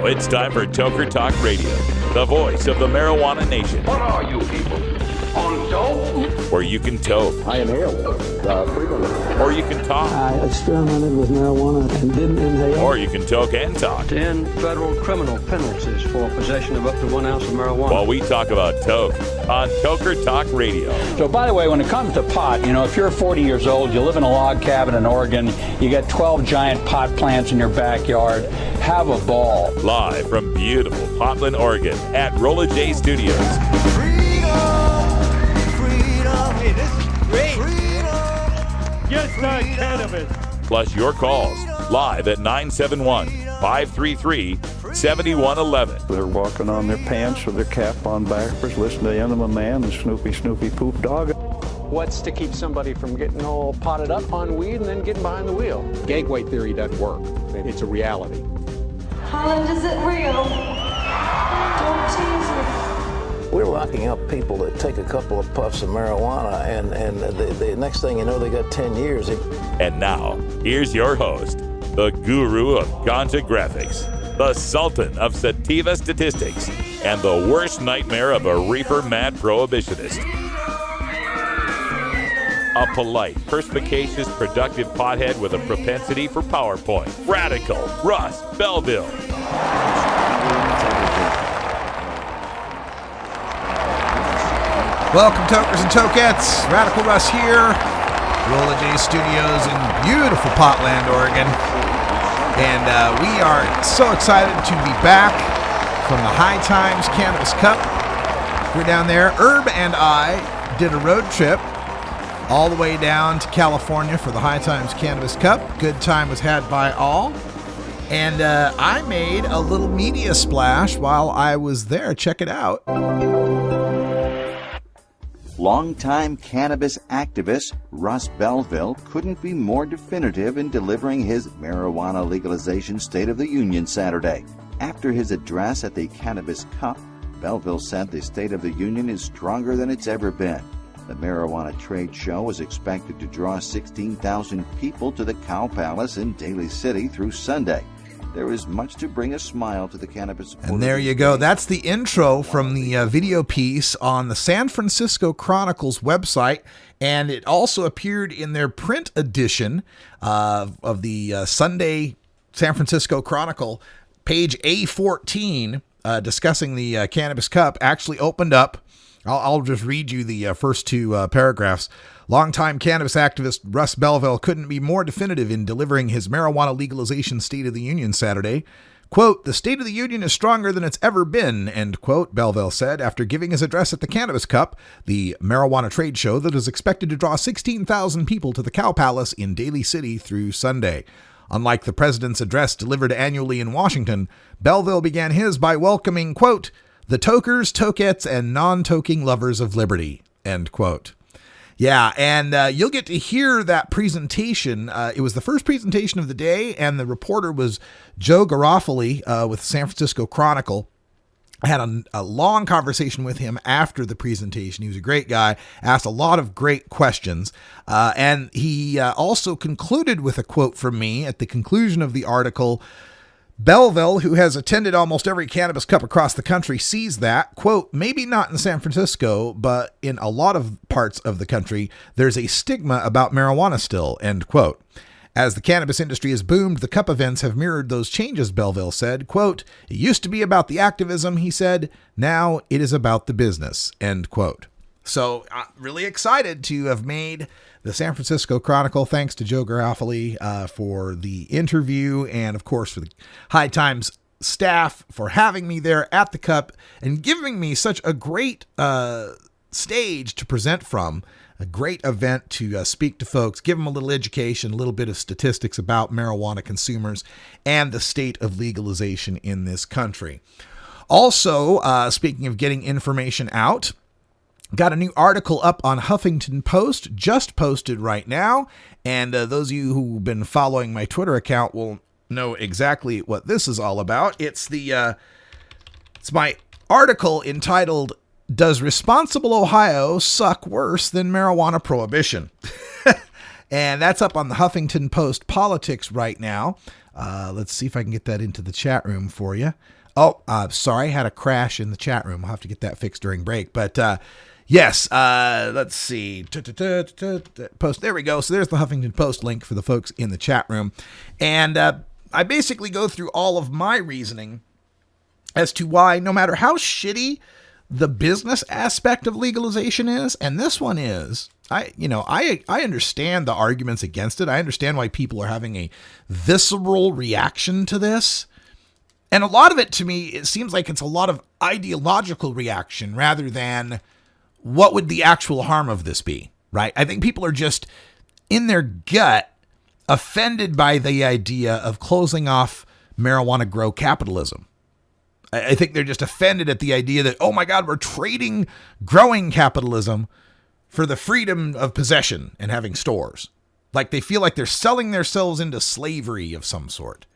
Now it's time for Toker Talk Radio, the voice of the marijuana nation. What are you people? On dope? Where you can toke. I inhale frequently. Or you can talk. I experimented with marijuana and didn't inhale. Or you can toke and talk. 10 federal criminal penalties for possession of up to 1 ounce of marijuana. While we talk about toke on Toker Talk Radio. So, by the way, when it comes to pot, if you're 40 years old, you live in a log cabin in Oregon, you got 12 giant pot plants in your backyard, have a ball. Live from beautiful Portland, Oregon at Rolla J Studios. Hey, this is great. Yes, cannabis. Plus your calls live at 971-533-7111. They're walking on their pants with their cap on backwards, listening to Enema Man and Snoopy Poop Dog. What's to keep somebody from getting all potted up on weed and then getting behind the wheel? Gateway theory doesn't work. It's a reality. Holland, is it real? Don't tease me. We're locking up people that take a couple of puffs of marijuana, and the next thing you know, they got 10 years. And now, here's your host, the guru of ganja graphics, the sultan of sativa statistics, and the worst nightmare of a reefer mad prohibitionist. A polite, perspicacious, productive pothead with a propensity for PowerPoint. Radical Russ Belville. Welcome, Tokers and Tokettes. Radical Russ here. Rolla J Studios in beautiful Portland, Oregon. And we are so excited to be back from the High Times Cannabis Cup. We're down there. Herb and I did a road trip all the way down to California for the High Times Cannabis Cup. Good time was had by all. And I made a little media splash while I was there. Check it out. Longtime cannabis activist Russ Belville couldn't be more definitive in delivering his marijuana legalization State of the Union Saturday. After his address at the Cannabis Cup, Belville said the State of the Union is stronger than it's ever been. The marijuana trade show is expected to draw 16,000 people to the Cow Palace in Daly City through Sunday. There is much to bring a smile to the cannabis supporters. And there you go. That's the intro from the video piece on the San Francisco Chronicle's website. And it also appeared in their print edition of the Sunday San Francisco Chronicle. Page A14, discussing the Cannabis Cup, actually opened up. I'll just read you the first two paragraphs. Longtime cannabis activist Russ Belville couldn't be more definitive in delivering his marijuana legalization State of the Union Saturday. Quote, "The State of the Union is stronger than it's ever been," end quote, Belville said after giving his address at the Cannabis Cup, the marijuana trade show that is expected to draw 16,000 people to the Cow Palace in Daly City through Sunday. Unlike the president's address delivered annually in Washington, Belville began his by welcoming, quote, "the tokers, tokettes, and non-toking lovers of liberty," end quote. Yeah, and you'll get to hear that presentation. It was the first presentation of the day, and the reporter was Joe Garofoli with the San Francisco Chronicle. I had a long conversation with him after the presentation. He was a great guy, asked a lot of great questions, and he also concluded with a quote from me at the conclusion of the article. Belville, who has attended almost every Cannabis Cup across the country, sees that, quote, "maybe not in San Francisco, but in a lot of parts of the country, there's a stigma about marijuana still," end quote. As the cannabis industry has boomed, the Cup events have mirrored those changes, Belville said. Quote, "It used to be about the activism," he said. "Now it is about the business," end quote. So really excited to have made the San Francisco Chronicle. Thanks to Joe Garofoli for the interview, and of course for the High Times staff for having me there at the Cup and giving me such a great stage to present from. A great event to speak to folks, give them a little education, a little bit of statistics about marijuana consumers and the state of legalization in this country. Also, speaking of getting information out, got a new article up on Huffington Post, just posted right now. And those of you who've been following my Twitter account will know exactly what this is all about. It's my article entitled, "Does Responsible Ohio Suck Worse Than Marijuana Prohibition?" And that's up on the Huffington Post Politics right now. Let's see if I can get that into the chat room for you. Oh, sorry, I had a crash in the chat room. I'll have to get that fixed during break. But yes, let's see. Post. There we go. So there's the Huffington Post link for the folks in the chat room. And I basically go through all of my reasoning as to why, no matter how shitty the business aspect of legalization is, and this one is, I understand the arguments against it. I understand why people are having a visceral reaction to this. And a lot of it, to me, it seems like it's a lot of ideological reaction rather than what would the actual harm of this be, right? I think people are just, in their gut, offended by the idea of closing off marijuana grow capitalism. I think they're just offended at the idea that, oh my God, we're trading growing capitalism for the freedom of possession and having stores. Like they feel like they're selling themselves into slavery of some sort.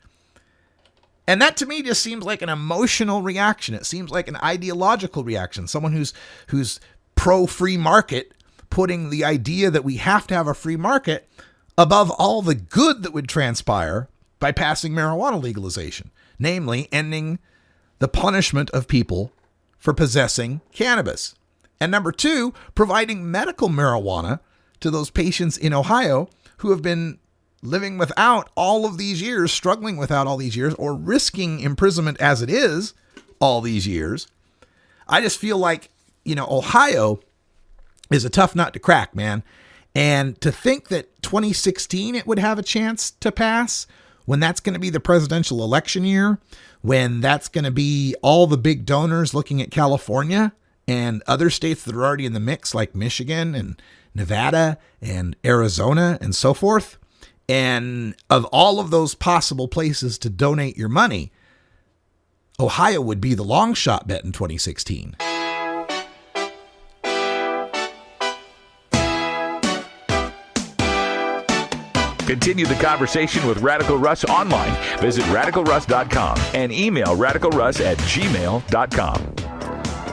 And that to me just seems like an emotional reaction. It seems like an ideological reaction. Someone who's pro-free market, putting the idea that we have to have a free market above all the good that would transpire by passing marijuana legalization, namely ending the punishment of people for possessing cannabis. And number two, providing medical marijuana to those patients in Ohio who have been living without all of these years, struggling without all these years, or risking imprisonment as it is all these years. I just feel like, Ohio is a tough nut to crack, man. And to think that 2016 it would have a chance to pass, when that's going to be the presidential election year, when that's going to be all the big donors looking at California and other states that are already in the mix, like Michigan and Nevada and Arizona and so forth. And of all of those possible places to donate your money, Ohio would be the long shot bet in 2016. Continue the conversation with Radical Russ online. Visit radicalruss.com and email radicalruss@gmail.com.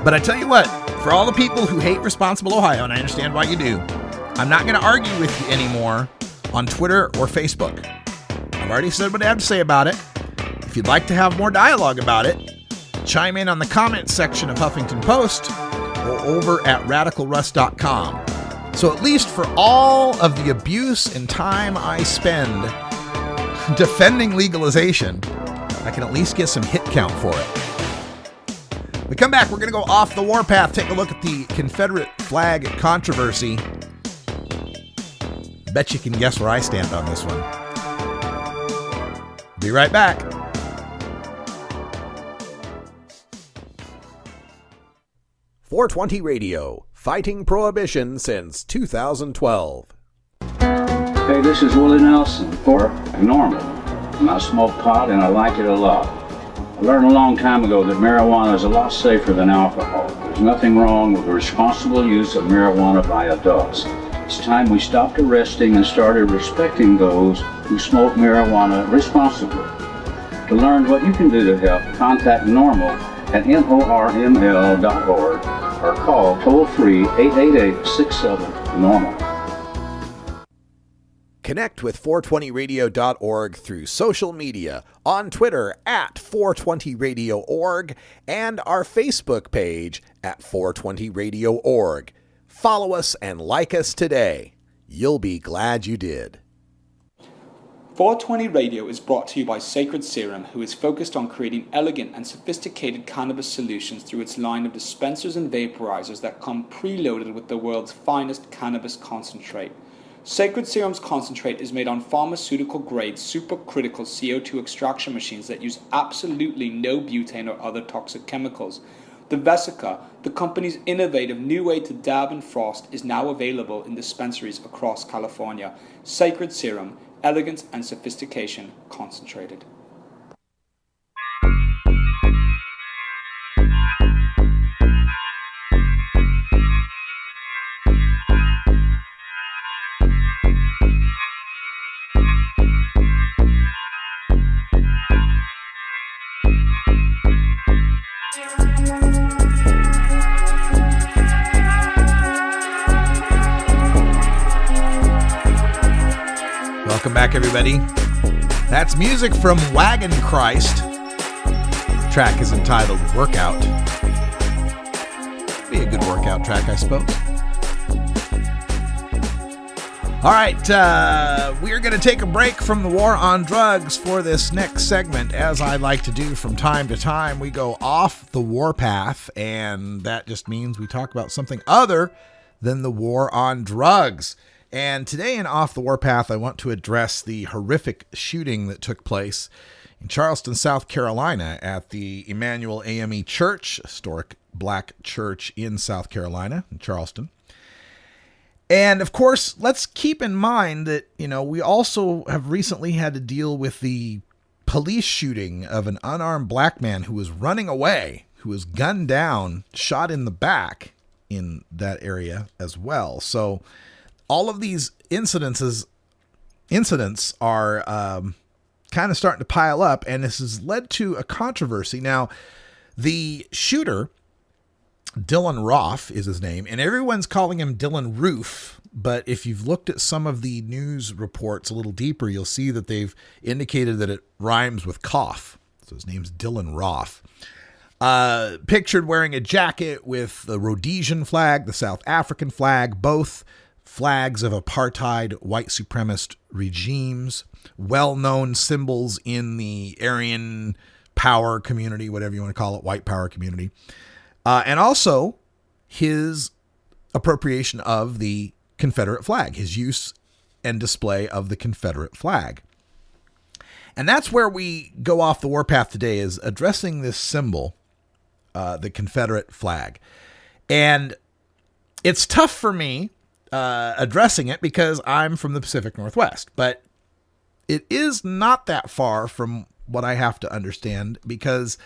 But I tell you what, for all the people who hate Responsible Ohio, and I understand why you do, I'm not going to argue with you anymore on Twitter or Facebook. I've already said what I have to say about it. If you'd like to have more dialogue about it, chime in on the comments section of Huffington Post or over at radicalruss.com. So at least for all of the abuse and time I spend defending legalization, I can at least get some hit count for it. When we come back, we're going to go off the warpath, take a look at the Confederate flag controversy. Bet you can guess where I stand on this one. Be right back. .420 Radio, fighting prohibition since 2012. Hey, this is Willie Nelson for NORML. And I smoke pot and I like it a lot. I learned a long time ago that marijuana is a lot safer than alcohol. There's nothing wrong with the responsible use of marijuana by adults. It's time we stopped arresting and started respecting those who smoke marijuana responsibly. To learn what you can do to help, contact NORML at NORML.org or call toll-free 888-67-NORMAL. Connect with 420radio.org through social media, on Twitter at 420radio.org, and our Facebook page at 420radio.org. Follow us and like us today. You'll be glad you did. 420 Radio is brought to you by Sacred Serum, who is focused on creating elegant and sophisticated cannabis solutions through its line of dispensers and vaporizers that come preloaded with the world's finest cannabis concentrate. Sacred Serum's concentrate is made on pharmaceutical-grade supercritical CO2 extraction machines that use absolutely no butane or other toxic chemicals. The Vesica, the company's innovative new way to dab and frost, is now available in dispensaries across California. Sacred Serum, elegance and sophistication concentrated. Welcome back, everybody. That's music from Wagon Christ. The track is entitled Workout. Be a good workout track, I suppose. All right, we're going to take a break from the war on drugs for this next segment. As I like to do from time to time, we go off the warpath, and that just means we talk about something other than the war on drugs. And today in Off the Warpath, I want to address the horrific shooting that took place in Charleston, South Carolina at the Emmanuel AME Church, historic black church in South Carolina, in Charleston. And of course, let's keep in mind that, we also have recently had to deal with the police shooting of an unarmed black man who was running away, who was gunned down, shot in the back in that area as well. So all of these incidents are kind of starting to pile up, and this has led to a controversy. Now, the shooter, Dylan Roth is his name, and everyone's calling him Dylan Roof, but if you've looked at some of the news reports a little deeper, you'll see that they've indicated that it rhymes with cough. So his name's Dylan Roth. Pictured wearing a jacket with the Rhodesian flag, the South African flag, both flags of apartheid white supremacist regimes, well-known symbols in the Aryan power community, whatever you want to call it, white power community. And also his appropriation of the Confederate flag, his use and display of the Confederate flag. And that's where we go off the warpath today, is addressing this symbol, the Confederate flag. And it's tough for me addressing it because I'm from the Pacific Northwest, but it is not that far from what I have to understand, because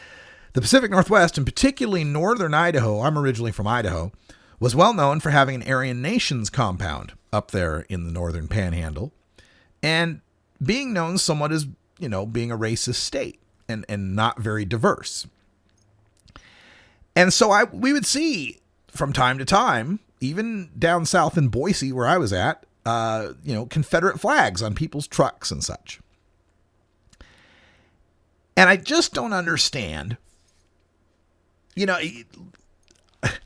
the Pacific Northwest, and particularly northern Idaho, I'm originally from Idaho, was well known for having an Aryan Nations compound up there in the northern panhandle, and being known somewhat as, being a racist state and not very diverse. And so we would see from time to time, even down south in Boise, where I was at, Confederate flags on people's trucks and such. And I just don't understand. I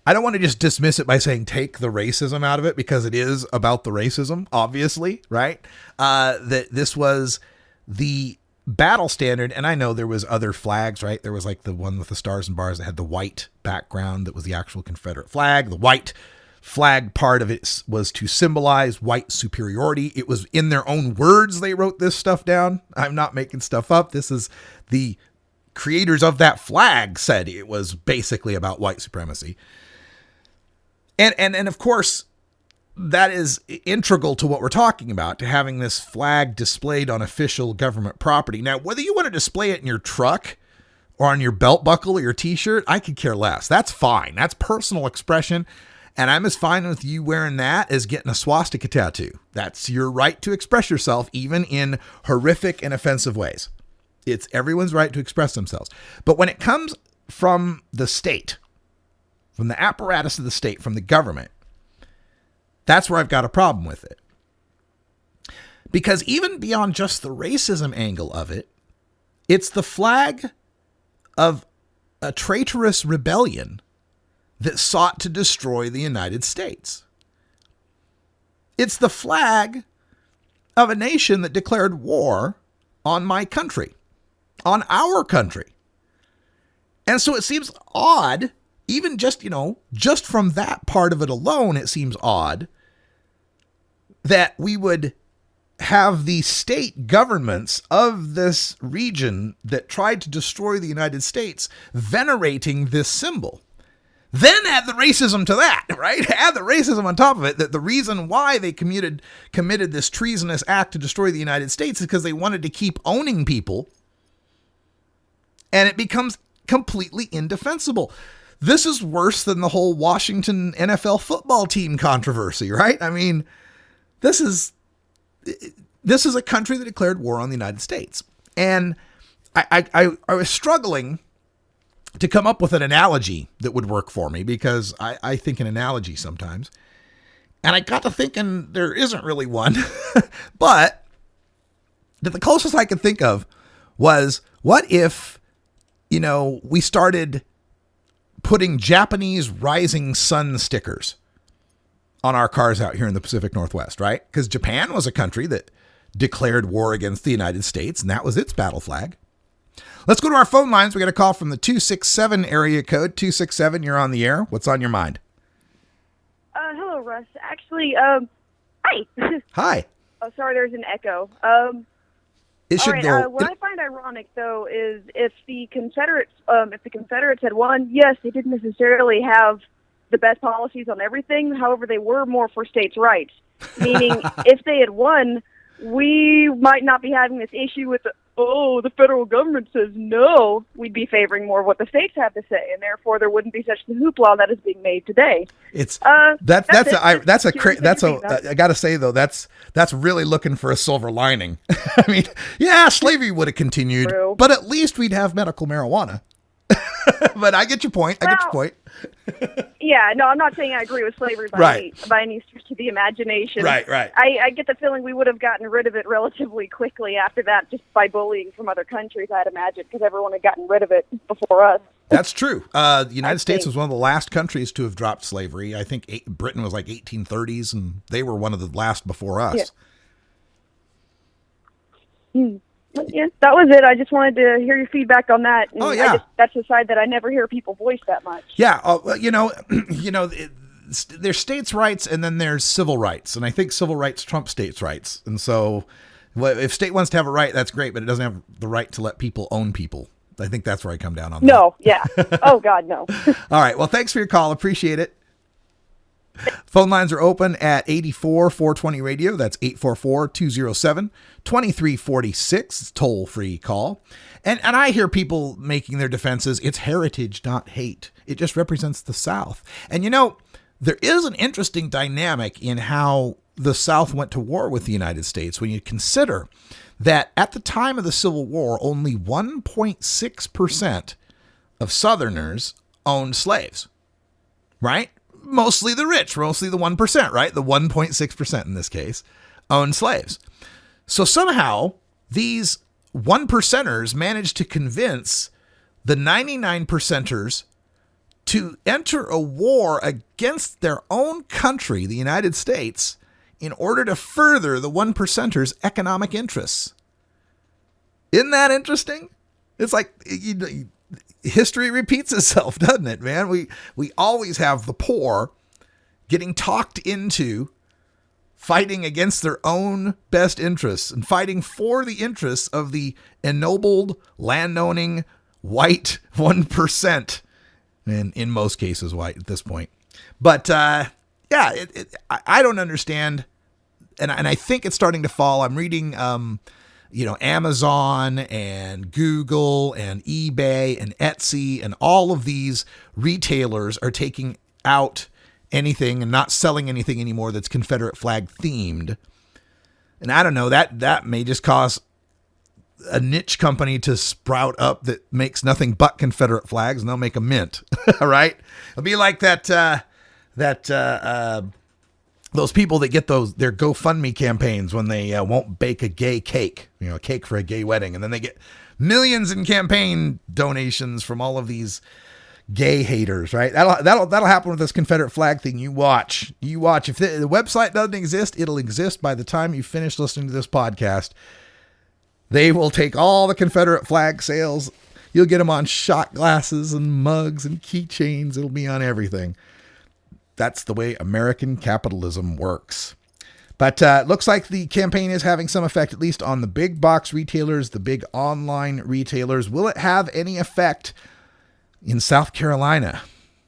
don't want to just dismiss it by saying take the racism out of it, because it is about the racism, obviously, right? That this was the battle standard. And I know there was other flags, right? There was like the one with the stars and bars that had the white background that was the actual Confederate flag. The white flag part of it was to symbolize white superiority. It was in their own words they wrote this stuff down. I'm not making stuff up. This is the creators of that flag said it was basically about white supremacy. And of course, that is integral to what we're talking about, to having this flag displayed on official government property. Now, whether you want to display it in your truck or on your belt buckle or your t-shirt, I could care less. That's fine. That's personal expression. And I'm as fine with you wearing that as getting a swastika tattoo. That's your right to express yourself, even in horrific and offensive ways. It's everyone's right to express themselves. But when it comes from the state, from the apparatus of the state, from the government, that's where I've got a problem with it. Because even beyond just the racism angle of it, it's the flag of a traitorous rebellion that sought to destroy the United States. It's the flag of a nation that declared war on my country, on our country. And so it seems odd, even just from that part of it alone, it seems odd that we would have the state governments of this region that tried to destroy the United States venerating this symbol. Then add the racism to that, right? Add the racism on top of it, that the reason why they committed this treasonous act to destroy the United States is because they wanted to keep owning people. And it becomes completely indefensible. This is worse than the whole Washington NFL football team controversy, right? I mean, this is a country that declared war on the United States. And I was struggling to come up with an analogy that would work for me, because I think an analogy sometimes. And I got to thinking there isn't really one. But the closest I could think of was, what if, we started putting Japanese rising sun stickers on our cars out here in the Pacific Northwest, right? Because Japan was a country that declared war against the United States, and that was its battle flag. Let's go to our phone lines. We got a call from the 267 area code. 267, you're on the air. What's on your mind? Hello, Russ. Actually, hi. Hi. Oh, sorry, there's an echo. It should go. What I find ironic, though, is if the Confederates had won, yes, they didn't necessarily have the best policies on everything. However, they were more for states' rights. Meaning, if they had won, we might not be having this issue with, the federal government says no. We'd be favoring more of what the states have to say, and therefore there wouldn't be such the hoopla that is being made today. It's I gotta say though, that's really looking for a silver lining. I mean, yeah, slavery would have continued, True. But at least we'd have medical marijuana. But I get your point. Yeah, no, I'm not saying I agree with slavery by any stretch of the imagination. Right. I get the feeling we would have gotten rid of it relatively quickly after that, just by bullying from other countries, I'd imagine, because everyone had gotten rid of it before us. That's true. The United States was one of the last countries to have dropped slavery. I think Britain was like 1830s, and they were one of the last before us. Yeah. Yeah, that was it. I just wanted to hear your feedback on that. And that's the side that I never hear people voice that much. Yeah, there's states' rights and then there's civil rights, and I think civil rights trump states' rights. And so, if state wants to have a right, that's great, but it doesn't have the right to let people own people. I think that's where I come down on that. No, yeah. Oh God, no. All right. Well, thanks for your call. Appreciate it. Phone lines are open at 84-420 radio. That's 844-207-2346. It's toll-free call. And I hear people making their defenses. It's heritage, not hate. It just represents the South. And there is an interesting dynamic in how the South went to war with the United States when you consider that at the time of the Civil War, only 1.6% of Southerners owned slaves, right? Mostly the rich, mostly the 1%, right? The 1.6% in this case owned slaves. So somehow these 1%ers managed to convince the 99%ers to enter a war against their own country, the United States, in order to further the 1%ers' economic interests. Isn't that interesting? It's like, history repeats itself, doesn't it, man? We always have the poor getting talked into fighting against their own best interests and fighting for the interests of the ennobled, landowning, white 1%. And in most cases, white at this point. But, I don't understand. And I think it's starting to fall. I'm reading, Amazon and Google and eBay and Etsy and all of these retailers are taking out anything and not selling anything anymore that's Confederate flag themed. And I don't know, that may just cause a niche company to sprout up that makes nothing but Confederate flags, and they'll make a mint. All right. It'll be like those people that get their GoFundMe campaigns when they won't bake a gay cake, a cake for a gay wedding. And then they get millions in campaign donations from all of these gay haters, right? That'll happen with this Confederate flag thing. You watch. If the website doesn't exist, it'll exist by the time you finish listening to this podcast. They will take all the Confederate flag sales. You'll get them on shot glasses and mugs and keychains. It'll be on everything. That's the way American capitalism works. But it looks like the campaign is having some effect, at least on the big box retailers, the big online retailers. Will it have any effect in South Carolina,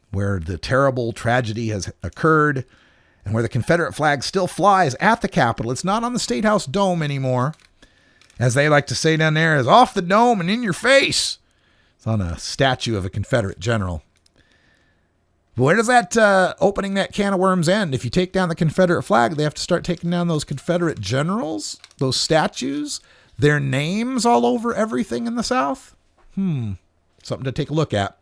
where the terrible tragedy has occurred and where the Confederate flag still flies at the Capitol? It's not on the State House dome anymore. As they like to say down there, is off the dome and in your face. It's on a statue of a Confederate general. Where does that opening that can of worms end? If you take down the Confederate flag, they have to start taking down those Confederate generals, those statues, their names all over everything in the South. Something to take a look at.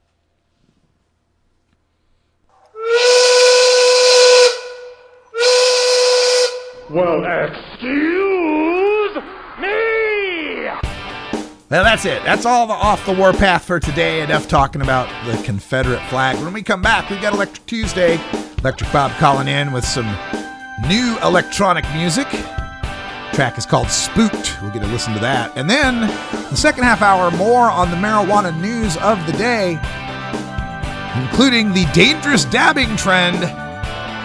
Well, excuse me! Well, that's it. That's all the off the warpath for today. Enough talking about the Confederate flag. When we come back, we've got Electric Tuesday. Electric Bob calling in with some new electronic music. The track is called Spooked. We'll get to listen to that. And then the second half hour, more on the marijuana news of the day, including the dangerous dabbing trend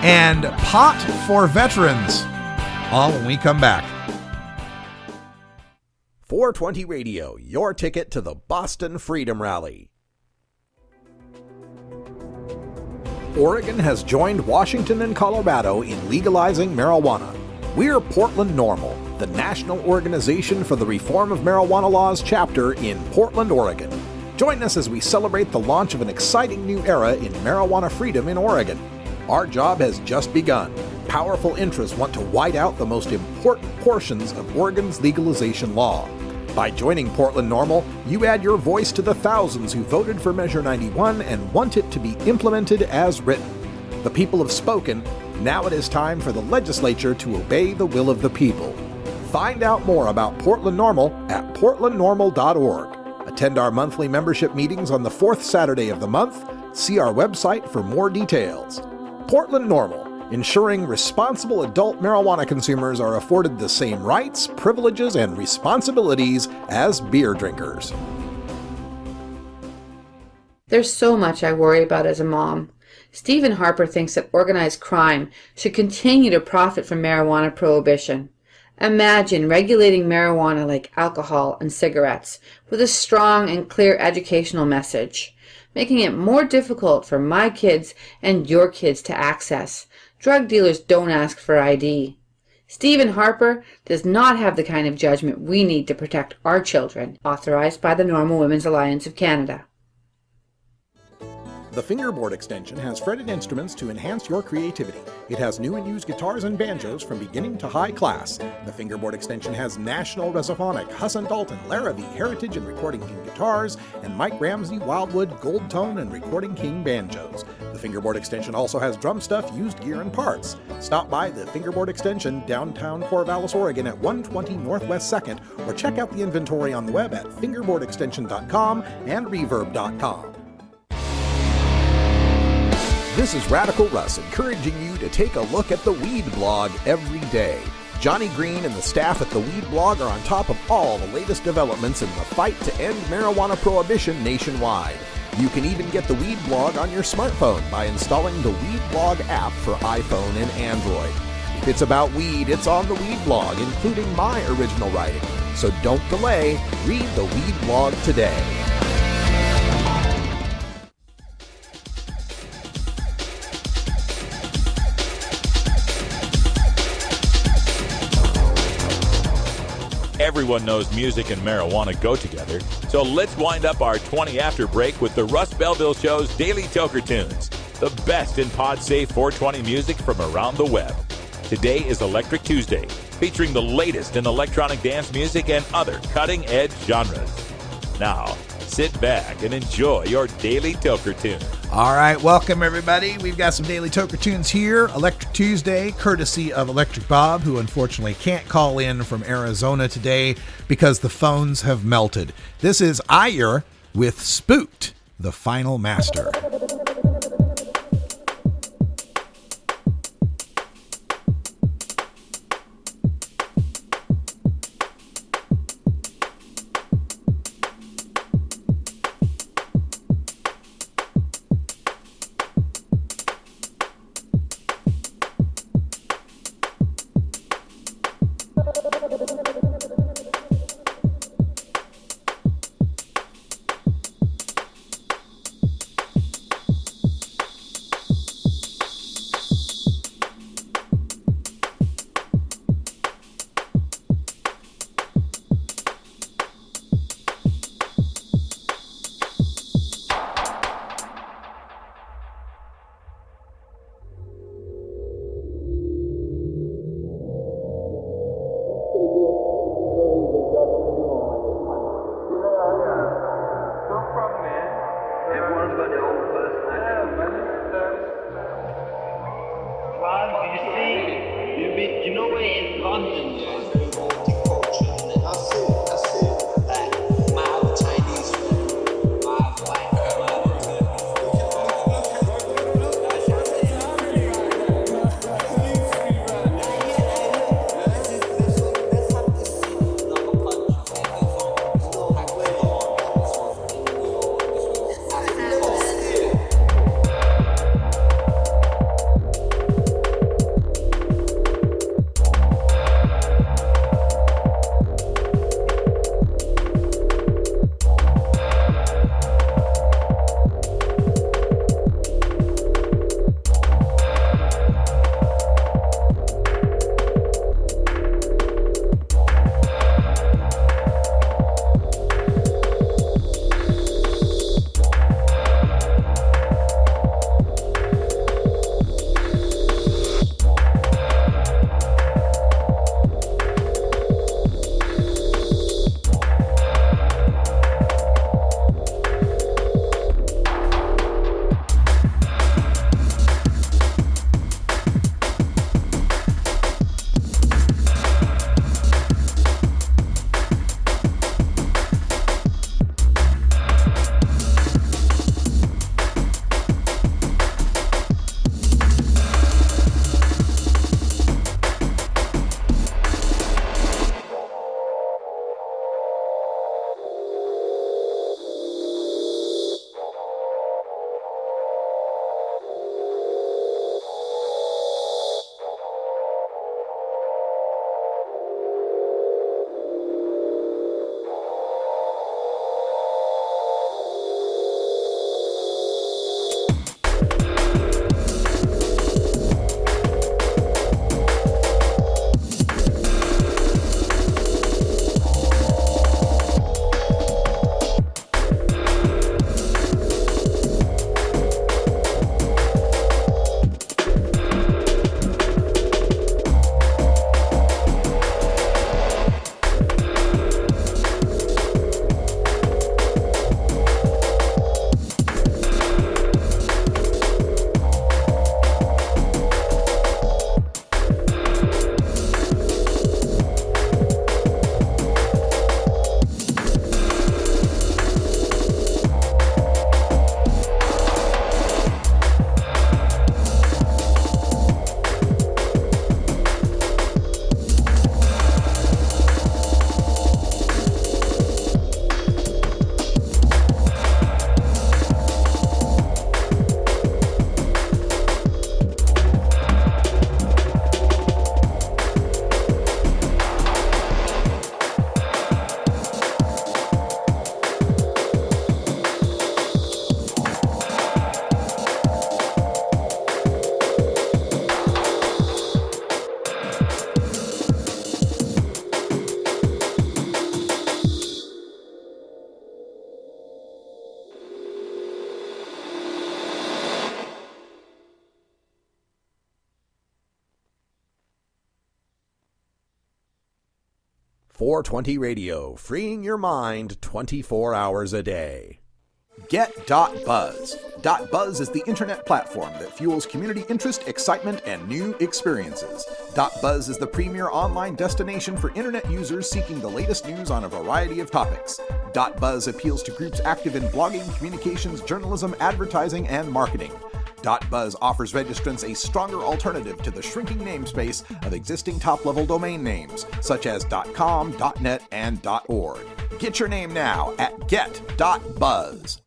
and pot for veterans. All when we come back. 420 Radio, your ticket to the Boston Freedom Rally. Oregon has joined Washington and Colorado in legalizing marijuana. We're Portland NORML, the national organization for the reform of marijuana laws chapter in Portland, Oregon. Join us as we celebrate the launch of an exciting new era in marijuana freedom in Oregon. Our job has just begun. Powerful interests want to white out the most important portions of Oregon's legalization law. By joining Portland NORML, you add your voice to the thousands who voted for Measure 91 and want it to be implemented as written. The people have spoken. Now it is time for the legislature to obey the will of the people. Find out more about Portland NORML at portlandnormal.org. Attend our monthly membership meetings on the fourth Saturday of the month. See our website for more details. Portland NORML, ensuring responsible adult marijuana consumers are afforded the same rights, privileges, and responsibilities as beer drinkers. There's so much I worry about as a mom. Stephen Harper thinks that organized crime should continue to profit from marijuana prohibition. Imagine regulating marijuana like alcohol and cigarettes with a strong and clear educational message, making it more difficult for my kids and your kids to access. Drug dealers don't ask for ID. Stephen Harper does not have the kind of judgment we need to protect our children, authorized by the Normal Women's Alliance of Canada. The Fingerboard Extension has fretted instruments to enhance your creativity. It has new and used guitars and banjos from beginning to high class. The Fingerboard Extension has National Resophonic, Husson Dalton, Larrabee, Heritage and Recording King guitars, and Mike Ramsey, Wildwood, Gold Tone, and Recording King banjos. The Fingerboard Extension also has drum stuff, used gear, and parts. Stop by the Fingerboard Extension, downtown Corvallis, Oregon at 120 Northwest 2nd, or check out the inventory on the web at fingerboardextension.com and reverb.com. This is Radical Russ encouraging you to take a look at the Weed Blog every day. Johnny Green and the staff at the Weed Blog are on top of all the latest developments in the fight to end marijuana prohibition nationwide. You can even get the Weed Blog on your smartphone by installing the Weed Blog app for iPhone and Android. If it's about weed, it's on the Weed Blog, including my original writing. So don't delay, read the Weed Blog today. Everyone knows music and marijuana go together, so let's wind up our 20 after break with the Russ Belville Show's Daily Toker Tunes, the best in pod-safe 420 music from around the web. Today is Electric Tuesday, featuring the latest in electronic dance music and other cutting-edge genres. Now, sit back and enjoy your Daily Toker Tune. All right, welcome everybody. We've got some Daily Toker Tunes here. Electric Tuesday, courtesy of Electric Bob, who unfortunately can't call in from Arizona today because the phones have melted. This is Ayer with Spooked, the Final Master. 420 Radio, freeing your mind 24 hours a day. Get.Buzz. .Buzz is the internet platform that fuels community interest, excitement, and new experiences. .Buzz is the premier online destination for internet users seeking the latest news on a variety of topics. .Buzz appeals to groups active in blogging, communications, journalism, advertising, and marketing. .Buzz offers registrants a stronger alternative to the shrinking namespace of existing top-level domain names, such as .com, .net, and .org. Get your name now at get.buzz.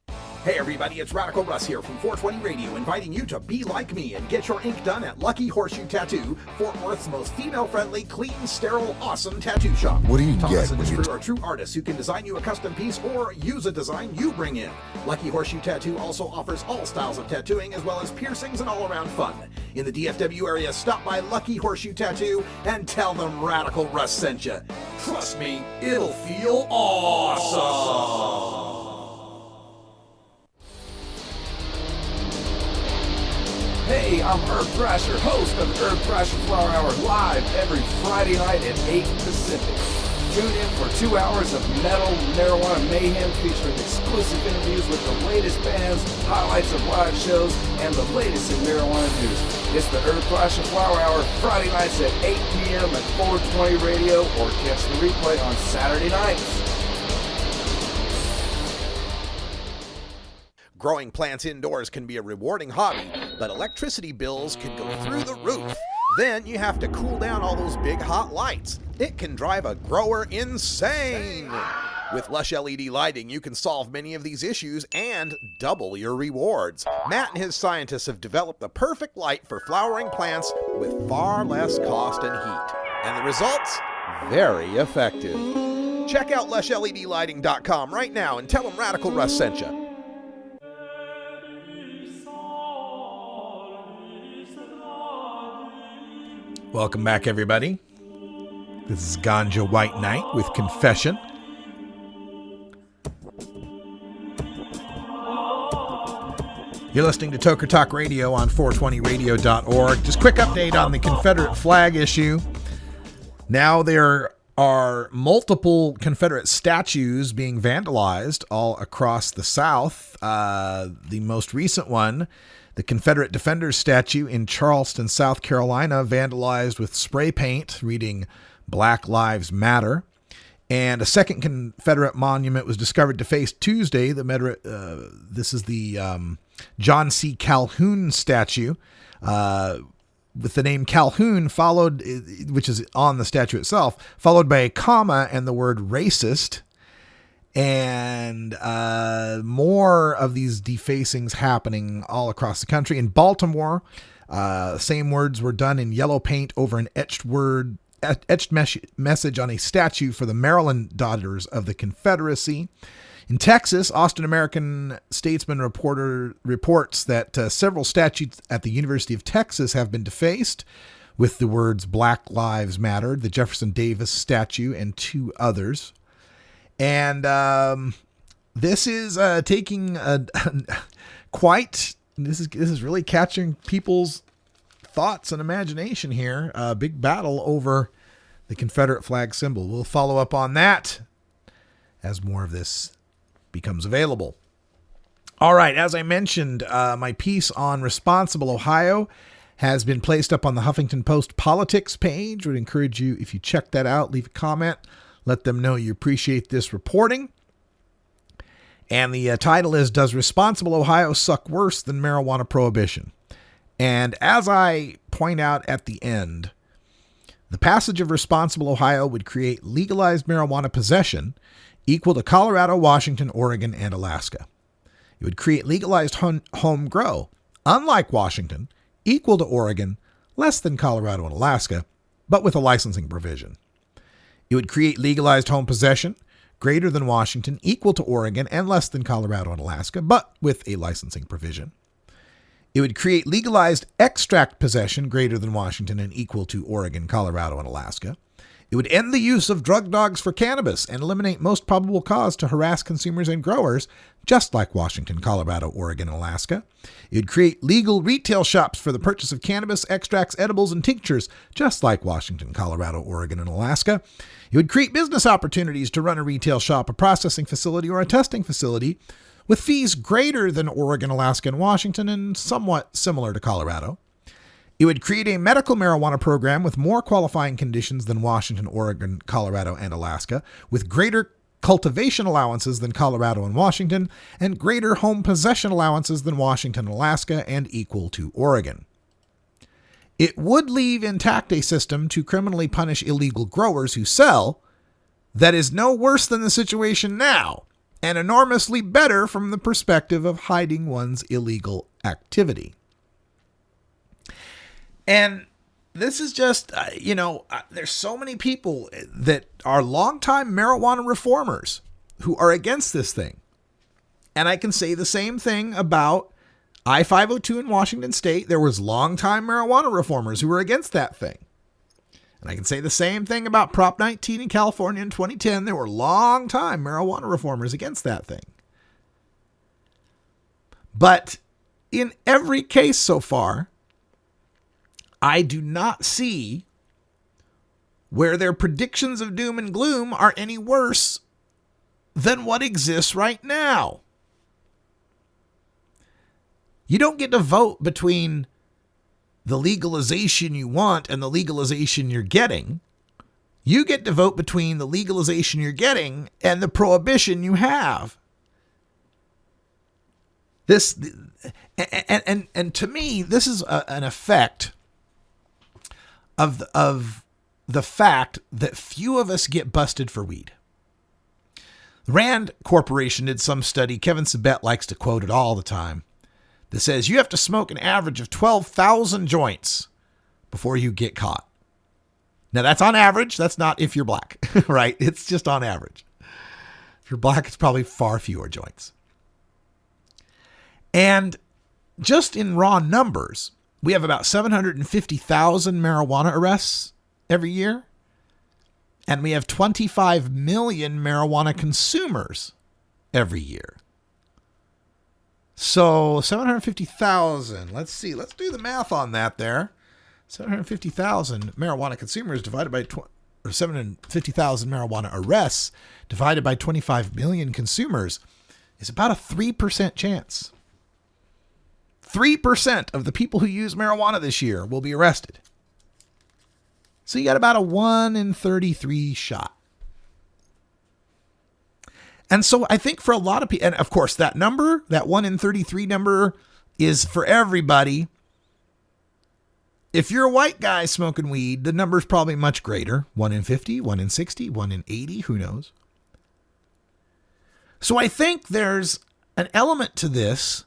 Hey everybody, it's Radical Russ here from 420 Radio, inviting you to be like me and get your ink done at Lucky Horseshoe Tattoo, Fort Worth's most female-friendly, clean, sterile, awesome tattoo shop. What do you Thomas get and his when crew are true artists who can design you a custom piece or use a design you bring in. Lucky Horseshoe Tattoo also offers all styles of tattooing as well as piercings and all-around fun. In the DFW area, stop by Lucky Horseshoe Tattoo and tell them Radical Russ sent you. Trust me, it'll feel awesome. Hey, I'm Herb Thrasher, host of Herb Thrasher Flower Hour, live every Friday night at 8 Pacific. Tune in for 2 hours of metal marijuana mayhem featuring exclusive interviews with the latest bands, highlights of live shows, and the latest in marijuana news. It's the Herb Thrasher Flower Hour, Friday nights at 8 p.m. at 420 Radio, or catch the replay on Saturday nights. Growing plants indoors can be a rewarding hobby, but electricity bills can go through the roof. Then you have to cool down all those big hot lights. It can drive a grower insane. With Lush LED lighting, you can solve many of these issues and double your rewards. Matt and his scientists have developed the perfect light for flowering plants with far less cost and heat. And the results? Very effective. Check out lushledlighting.com right now and tell them Radical Russ sent you. Welcome back, everybody. This is Ganja White Knight with Confession. You're listening to Toker Talk Radio on 420radio.org. Just quick update on the Confederate flag issue. Now there are multiple Confederate statues being vandalized all across the South. The most recent one, the Confederate Defenders statue in Charleston, South Carolina, vandalized with spray paint reading Black Lives Matter. And a second Confederate monument was discovered defaced Tuesday. This is the John C. Calhoun statue with the name Calhoun followed, which is on the statue itself, followed by a comma and the word racist. And more of these defacings happening all across the country. In Baltimore, same words were done in yellow paint over an etched message on a statue for the Maryland Daughters of the Confederacy. In Texas, Austin American Statesman reports that several statues at the University of Texas have been defaced with the words Black Lives Matter, the Jefferson Davis statue, and two others. And this is taking this is really catching people's thoughts and imagination here. A big battle over the Confederate flag symbol. We'll follow up on that as more of this becomes available. All right, as I mentioned, my piece on Responsible Ohio has been placed up on the Huffington Post politics page. Would encourage you, if you check that out, leave a comment. Let them know you appreciate this reporting. And the title is, Does Responsible Ohio Suck Worse Than Marijuana Prohibition? And as I point out at the end, the passage of Responsible Ohio would create legalized marijuana possession equal to Colorado, Washington, Oregon, and Alaska. It would create legalized home grow, unlike Washington, equal to Oregon, less than Colorado and Alaska, but with a licensing provision. It would create legalized home possession, greater than Washington, equal to Oregon, and less than Colorado and Alaska, but with a licensing provision. It would create legalized extract possession, greater than Washington and equal to Oregon, Colorado, and Alaska. It would end the use of drug dogs for cannabis and eliminate most probable cause to harass consumers and growers, just like Washington, Colorado, Oregon, and Alaska. It would create legal retail shops for the purchase of cannabis, extracts, edibles, and tinctures, just like Washington, Colorado, Oregon, and Alaska. It would create business opportunities to run a retail shop, a processing facility, or a testing facility with fees greater than Oregon, Alaska, and Washington, and somewhat similar to Colorado. It would create a medical marijuana program with more qualifying conditions than Washington, Oregon, Colorado, and Alaska, with greater cultivation allowances than Colorado and Washington, and greater home possession allowances than Washington and Alaska, and equal to Oregon. It would leave intact a system to criminally punish illegal growers who sell that is no worse than the situation now, and enormously better from the perspective of hiding one's illegal activity. And this is just, there's so many people that are longtime marijuana reformers who are against this thing. And I can say the same thing about I-502 in Washington State. There was longtime marijuana reformers who were against that thing. And I can say the same thing about Prop 19 in California in 2010. There were longtime marijuana reformers against that thing. But in every case so far, I do not see where their predictions of doom and gloom are any worse than what exists right now. You don't get to vote between the legalization you want and the legalization you're getting. You get to vote between the legalization you're getting and the prohibition you have. This and to me, this is an effect of the fact that few of us get busted for weed. The Rand Corporation did some study, Kevin Sabet likes to quote it all the time, that says you have to smoke an average of 12,000 joints before you get caught. Now that's on average. That's not if you're black, right? It's just on average. If you're black, it's probably far fewer joints. And just in raw numbers, we have about 750,000 marijuana arrests every year. And we have 25 million marijuana consumers every year. So 750,000, let's see, let's do the math on that there. 750,000 marijuana consumers divided by, or 750,000 marijuana arrests divided by 25 million consumers is about a 3% chance. 3% of the people who use marijuana this year will be arrested. So you got about a 1 in 33 shot. And so I think for a lot of people, and of course that number, that 1 in 33 number is for everybody. If you're a white guy smoking weed, the number is probably much greater. 1 in 50, 1 in 60, 1 in 80, who knows? So I think there's an element to this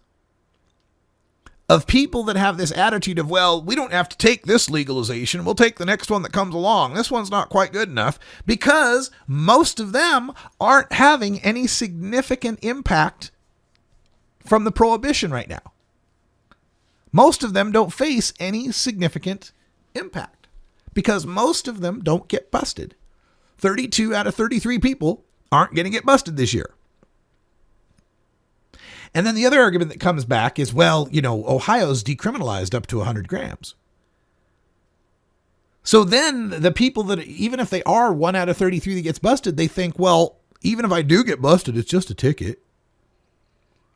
of people that have this attitude of, well, we don't have to take this legalization. We'll take the next one that comes along. This one's not quite good enough, because most of them aren't having any significant impact from the prohibition right now. Most of them don't face any significant impact because most of them don't get busted. 32 out of 33 people aren't going to get busted this year. And then the other argument that comes back is, well, Ohio's decriminalized up to 100 grams. So then the people that, even if they are 1 out of 33 that gets busted, they think, well, even if I do get busted, it's just a ticket.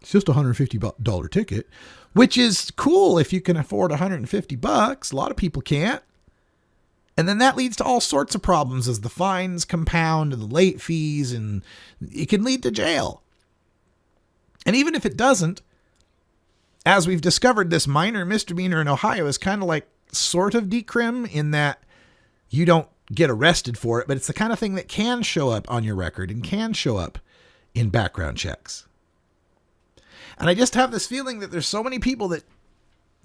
It's just a $150 ticket, which is cool if you can afford $150. A lot of people can't. And then that leads to all sorts of problems as the fines compound and the late fees, and it can lead to jail. And even if it doesn't, as we've discovered, this minor misdemeanor in Ohio is kind of like sort of decrim in that you don't get arrested for it, but it's the kind of thing that can show up on your record and can show up in background checks. And I just have this feeling that there's so many people that,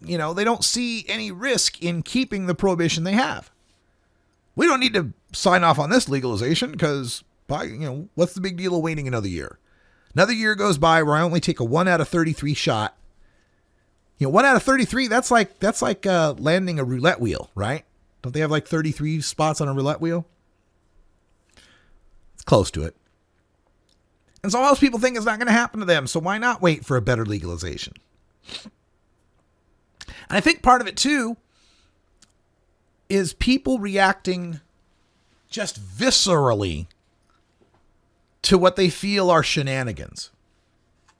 they don't see any risk in keeping the prohibition they have. We don't need to sign off on this legalization because, what's the big deal of waiting another year? Another year goes by where I only take a 1 out of 33 shot. 1 out of 33, that's like landing a roulette wheel, right? Don't they have like 33 spots on a roulette wheel? close to it. And so most people think it's not going to happen to them. So why not wait for a better legalization? And I think part of it too is people reacting just viscerally to what they feel are shenanigans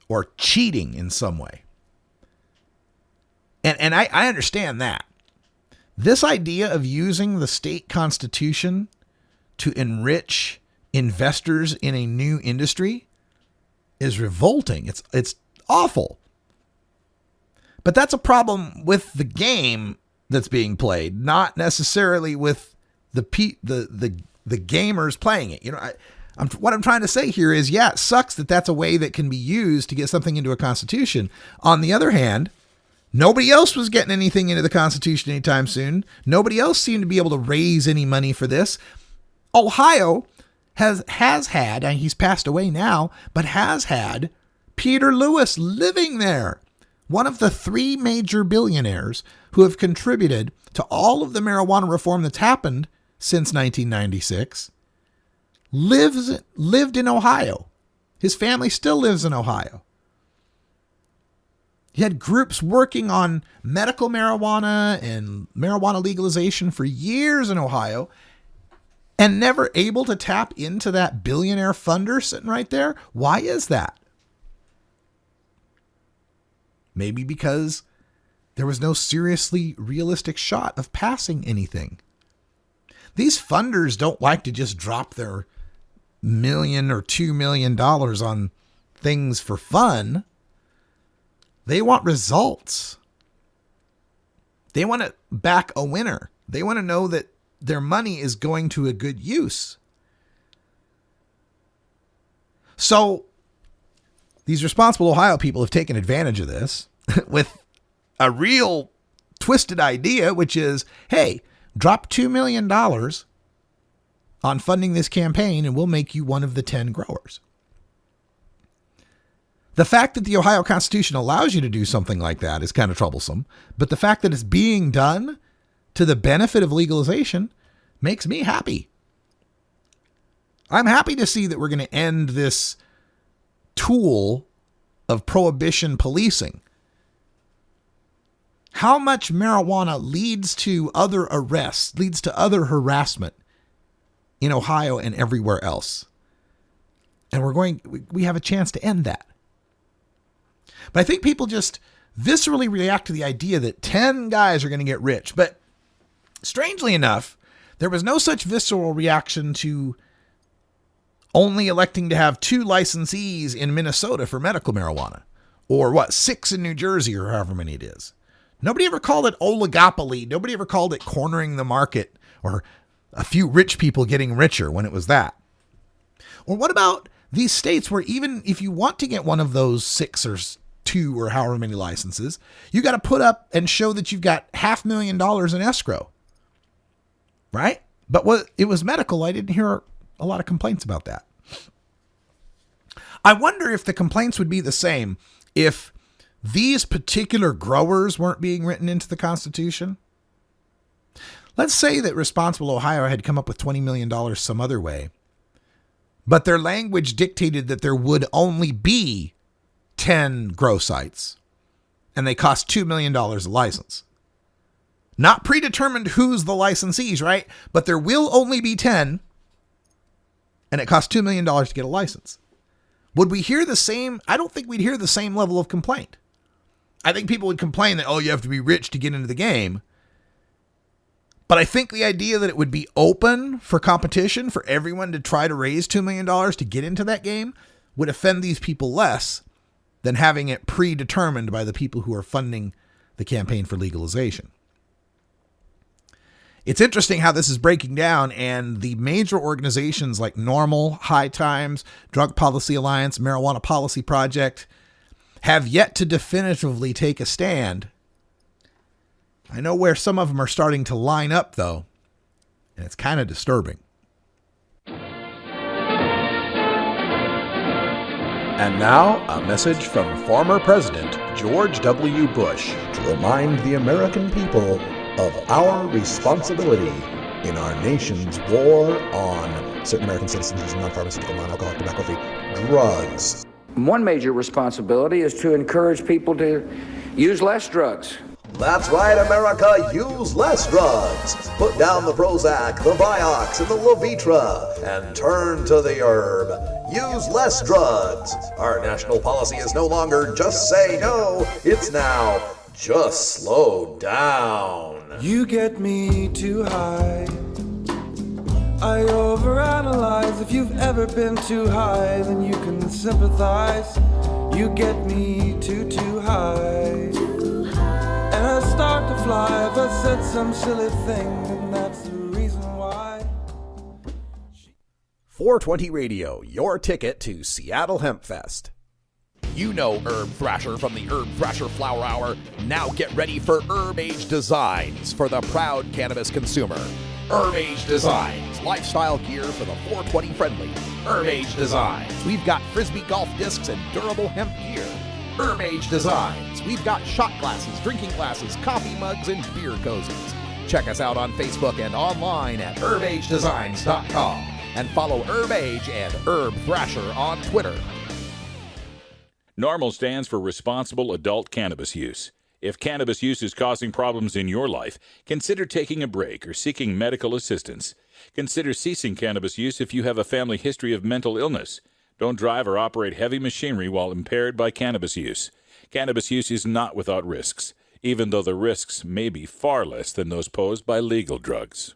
or cheating in some way. And I understand that. This idea of using the state constitution to enrich investors in a new industry is revolting. It's awful. But that's a problem with the game that's being played, not necessarily with the gamers playing it. You know, what I'm trying to say here is, yeah, it sucks that that's a way that can be used to get something into a constitution. On the other hand, nobody else was getting anything into the Constitution anytime soon. Nobody else seemed to be able to raise any money for this. Ohio has had, and he's passed away now, but has had Peter Lewis living there. One of the 3 major billionaires who have contributed to all of the marijuana reform that's happened since 1996 lived in Ohio. His family still lives in Ohio. He had groups working on medical marijuana and marijuana legalization for years in Ohio and never able to tap into that billionaire funder sitting right there. Why is that? Maybe because there was no seriously realistic shot of passing anything. These funders don't like to just drop their $1 million or $2 million on things for fun. They want results. They want to back a winner. They want to know that their money is going to a good use. So these responsible Ohio people have taken advantage of this with a real twisted idea, which is, hey, drop $2 million on funding this campaign and we'll make you one of the 10 growers. The fact that the Ohio Constitution allows you to do something like that is kind of troublesome, but the fact that it's being done to the benefit of legalization makes me happy. I'm happy to see that we're going to end this tool of prohibition policing. How much marijuana leads to other arrests, leads to other harassment in Ohio and everywhere else. And we have a chance to end that. But I think people just viscerally react to the idea that 10 guys are going to get rich. But strangely enough, there was no such visceral reaction to only electing to have 2 licensees in Minnesota for medical marijuana. Or 6 in New Jersey or however many it is. Nobody ever called it oligopoly. Nobody ever called it cornering the market or a few rich people getting richer when it was that. Or what about these states where even if you want to get one of those 6 or 2 or however many licenses, you got to put up and show that you've got $500,000 in escrow. Right? But it was medical. I didn't hear a lot of complaints about that. I wonder if the complaints would be the same if these particular growers weren't being written into the Constitution. Let's say that Responsible Ohio had come up with $20 million some other way, but their language dictated that there would only be 10 grow sites, and they cost $2 million a license. Not predetermined who's the licensees, right? But there will only be 10, and it costs $2 million to get a license. Would we hear the same? I don't think we'd hear the same level of complaint. I think people would complain that, you have to be rich to get into the game. But I think the idea that it would be open for competition for everyone to try to raise $2 million to get into that game would offend these people less than having it predetermined by the people who are funding the campaign for legalization. It's interesting how this is breaking down, and the major organizations like NORML, High Times, Drug Policy Alliance, Marijuana Policy Project have yet to definitively take a stand. I know where some of them are starting to line up, though, and it's kind of disturbing. And now, a message from former President George W. Bush to remind the American people of our responsibility in our nation's war on certain American citizens using non-pharmaceutical, non-alcoholic, tobacco-free drugs. One major responsibility is to encourage people to use less drugs. That's right, America, use less drugs. Put down the Prozac, the Vioxx, and the Levitra, and turn to the herb. Use less drugs. Our national policy is no longer just say no, it's now just slow down. You get me too high. I overanalyze. If you've ever been too high, then you can sympathize. You get me too high. And I start to fly if I said some silly thing, and that's the reason why. 420 Radio, your ticket to Seattle Hemp Fest. You know Herb Thrasher from the Herb Thrasher Flower Hour. Now get ready for Herb Age Designs for the proud cannabis consumer. Herb Age Designs, lifestyle gear for the 420 friendly. Herb Age Designs, we've got Frisbee golf discs and durable hemp gear. Herb Age Designs, we've got shot glasses, drinking glasses, coffee mugs, and beer cozies. Check us out on Facebook and online at herbagedesigns.com. And follow Herb Age and Herb Thrasher on Twitter. NORMAL stands for Responsible Adult Cannabis Use. If cannabis use is causing problems in your life, consider taking a break or seeking medical assistance. Consider ceasing cannabis use if you have a family history of mental illness. Don't drive or operate heavy machinery while impaired by cannabis use. Cannabis use is not without risks, even though the risks may be far less than those posed by legal drugs.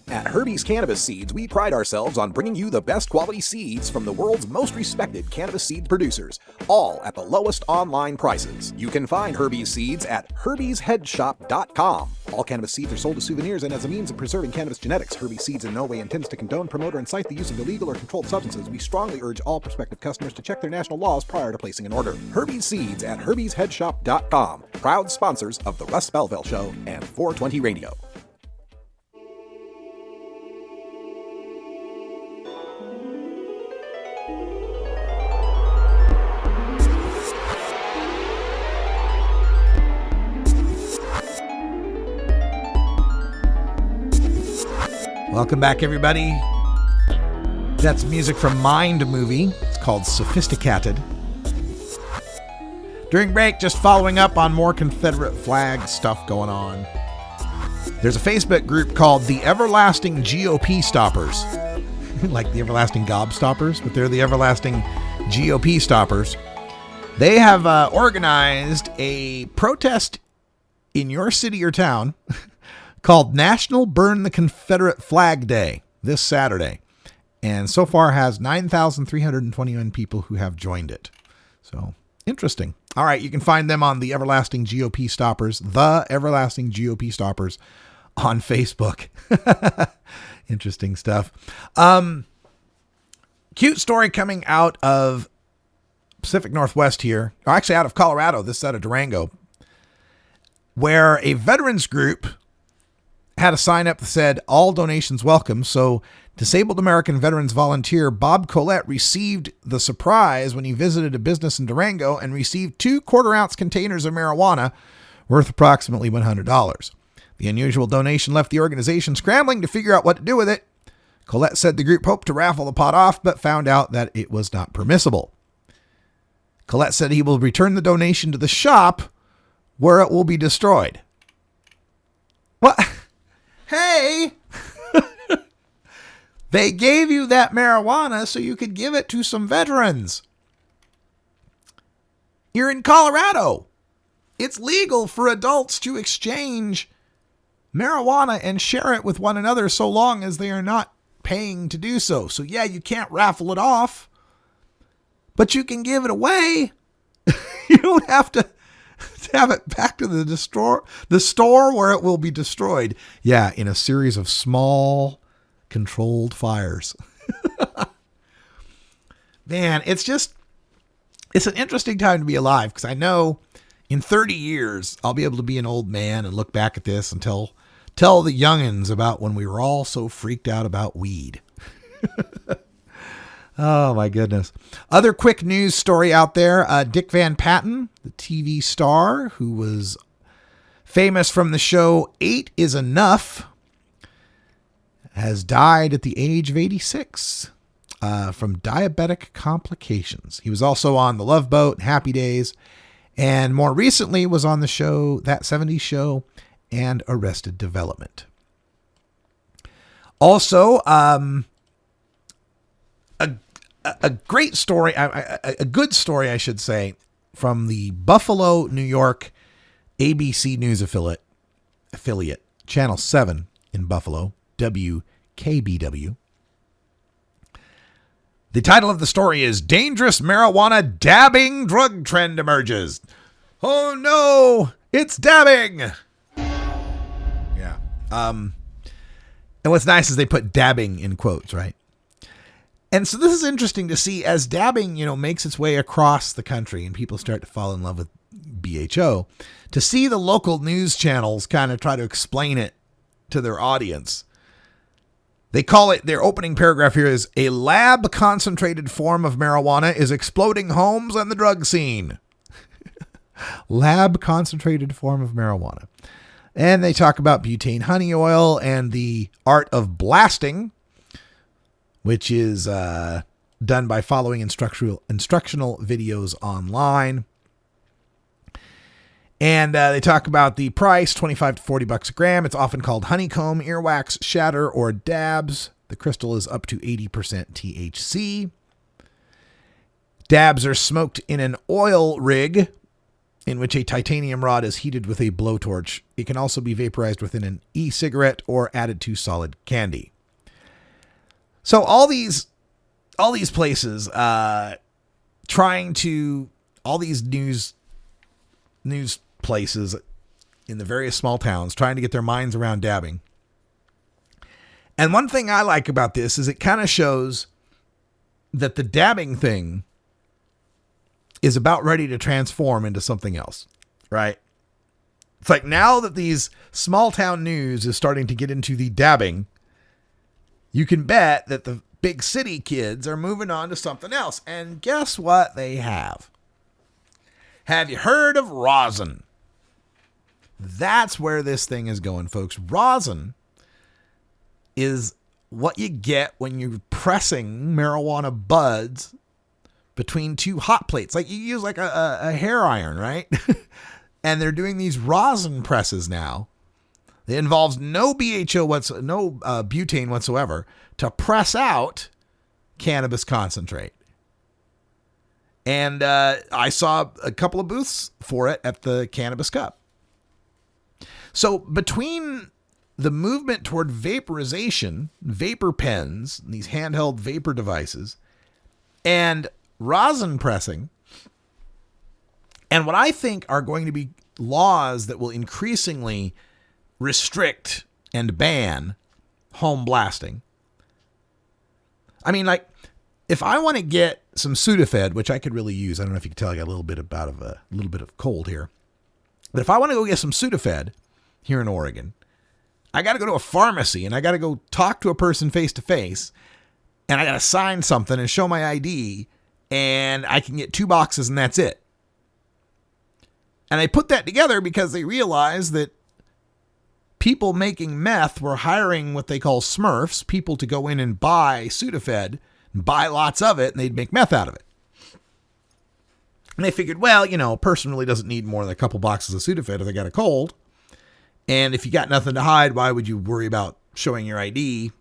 At Herbie's Cannabis Seeds, we pride ourselves on bringing you the best quality seeds from the world's most respected cannabis seed producers, all at the lowest online prices. You can find Herbie's seeds at herbiesheadshop.com. All cannabis seeds are sold as souvenirs and as a means of preserving cannabis genetics. Herbie's Seeds in no way intends to condone, promote, or incite the use of illegal or controlled substances. We strongly urge all prospective customers to check their national laws prior to placing an order. Herbie's Seeds at herbiesheadshop.com. Proud sponsors of The Russ Belville Show and 420 Radio. Welcome back, everybody. That's music from Mind Movie. It's called Sophisticated. During break, just following up on more Confederate flag stuff going on. There's a Facebook group called the Everlasting GOP Stoppers. Like the Everlasting Gobstoppers, but they're the Everlasting GOP Stoppers. They have organized a protest in your city or town called National Burn the Confederate Flag Day this Saturday. And so far has 9,321 people who have joined it. So, interesting. All right, you can find them on the Everlasting GOP Stoppers, the Everlasting GOP Stoppers on Facebook. Interesting stuff. Cute story coming out of Pacific Northwest here, or actually out of Colorado, this side of Durango, where a veterans group had a sign up that said, all donations welcome. So disabled American veterans volunteer Bob Collette received the surprise when he visited a business in Durango and received 2 quarter-ounce containers of marijuana worth approximately $100. The unusual donation left the organization scrambling to figure out what to do with it. Collette said the group hoped to raffle the pot off, but found out that it was not permissible. Collette said he will return the donation to the shop where it will be destroyed. What? Hey, they gave you that marijuana so you could give it to some veterans. You're in Colorado. It's legal for adults to exchange marijuana and share it with one another so long as they are not paying to do so. So yeah, you can't raffle it off, but you can give it away. You don't have to have it back to the store where it will be destroyed. Yeah, in a series of small, controlled fires. Man, it's an interesting time to be alive, because I know in 30 years, I'll be able to be an old man and look back at this and tell the youngins about when we were all so freaked out about weed. Oh, my goodness. Other quick news story out there. Dick Van Patten, the TV star who was famous from the show 8 is Enough, has died at the age of 86 from diabetic complications. He was also on The Love Boat, Happy Days, and more recently was on the show, That 70s Show, and Arrested Development. Also, a great story, a good story, I should say, from the Buffalo, New York ABC News affiliate, Channel 7 in Buffalo, WKBW. The title of the story is Dangerous Marijuana Dabbing Drug Trend Emerges. Oh no, it's dabbing. Yeah. And what's nice is they put dabbing in quotes, right? And so this is interesting to see as dabbing, makes its way across the country and people start to fall in love with BHO, to see the local news channels kind of try to explain it to their audience. They call it, their opening paragraph here is, a lab concentrated form of marijuana is exploding homes and the drug scene. Lab concentrated form of marijuana. And they talk about butane honey oil and the art of blasting, which is done by following instructional videos online. And they talk about the price, $25 to $40 a gram. It's often called honeycomb, earwax, shatter, or dabs. The crystal is up to 80% THC. Dabs are smoked in an oil rig in which a titanium rod is heated with a blowtorch. It can also be vaporized within an e-cigarette or added to solid candy. So all these places all these news places in the various small towns trying to get their minds around dabbing. And one thing I like about this is it kind of shows that the dabbing thing is about ready to transform into something else, right? It's like now that these small town news is starting to get into the dabbing, you can bet that the big city kids are moving on to something else. And guess what they have? Have you heard of rosin? That's where this thing is going, folks. Rosin is what you get when you're pressing marijuana buds between two hot plates. Like you use like a hair iron, right? And they're doing these rosin presses now. It involves no butane whatsoever to press out cannabis concentrate. And I saw a couple of booths for it at the Cannabis Cup. So between the movement toward vaporization, vapor pens, these handheld vapor devices, and rosin pressing, and what I think are going to be laws that will increasingly restrict and ban home blasting. I mean, like, if I want to get some Sudafed, which I could really use, I don't know if you can tell I got a little bit of cold here, but if I want to go get some Sudafed here in Oregon, I got to go to a pharmacy and I got to go talk to a person face to face, and I got to sign something and show my ID, and I can get 2 boxes and that's it. And I put that together because they realized that people making meth were hiring what they call Smurfs, people to go in and buy Sudafed, buy lots of it, and they'd make meth out of it. And they figured, well, a person really doesn't need more than a couple boxes of Sudafed if they got a cold. And if you got nothing to hide, why would you worry about showing your ID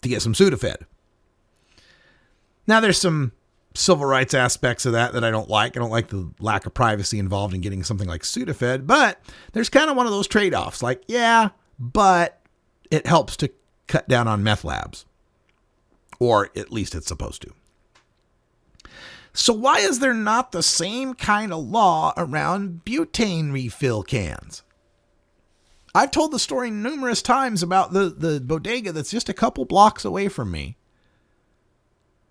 to get some Sudafed? Now, there's some civil rights aspects of that I don't like. I don't like the lack of privacy involved in getting something like Sudafed, but there's kind of one of those trade-offs. Like, yeah, but it helps to cut down on meth labs. Or at least it's supposed to. So why is there not the same kind of law around butane refill cans? I've told the story numerous times about the bodega that's just a couple blocks away from me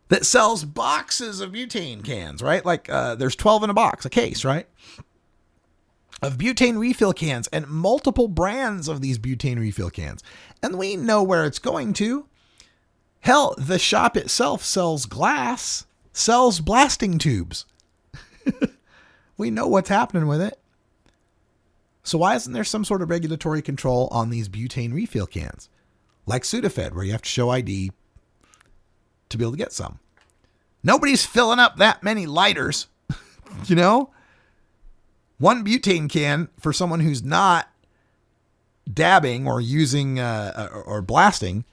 that sells boxes of butane cans, right? Like there's 12 in a box, a case, right? Of butane refill cans and multiple brands of these butane refill cans. And we know where it's going to. Hell, the shop itself sells glass, sells blasting tubes. We know what's happening with it. So why isn't there some sort of regulatory control on these butane refill cans? like Sudafed, where you have to show ID to be able to get some. Nobody's filling up that many lighters, you know? One butane can for someone who's not dabbing or using or blasting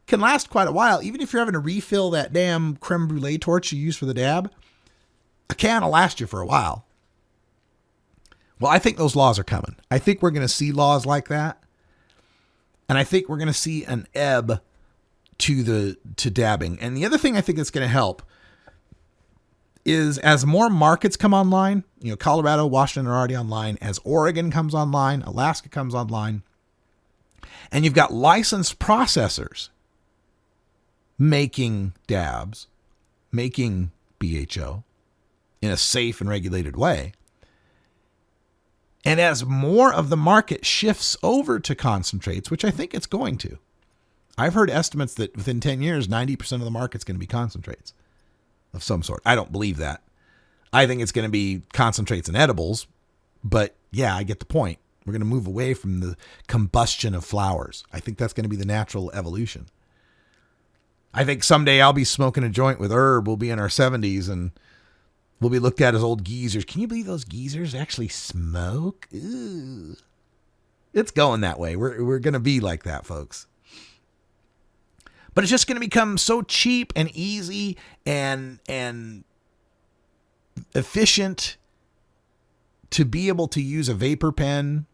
can last quite a while. Even if you're having to refill that damn creme brulee torch you use for the dab, a can will last you for a while. Well, I think those laws are coming. I think we're going to see laws like that. And I think we're going to see an ebb to dabbing. And the other thing I think that's going to help is as more markets come online, you know, Colorado, Washington are already online, as Oregon comes online, Alaska comes online, and you've got licensed processors making dabs, making BHO in a safe and regulated way. And as more of the market shifts over to concentrates, which I think it's going to, I've heard estimates that within 10 years, 90% of the market's going to be concentrates of some sort. I don't believe that. I think it's going to be concentrates and edibles, but yeah, I get the point. We're going to move away from the combustion of flowers. I think that's going to be the natural evolution. I think someday I'll be smoking a joint with Herb. We'll be in our 70s and we'll be looked at as old geezers. Can you believe those geezers actually smoke? Ooh. It's going that way. We're going to be like that, folks. But it's just going to become so cheap and easy and efficient to be able to use a vapor pen,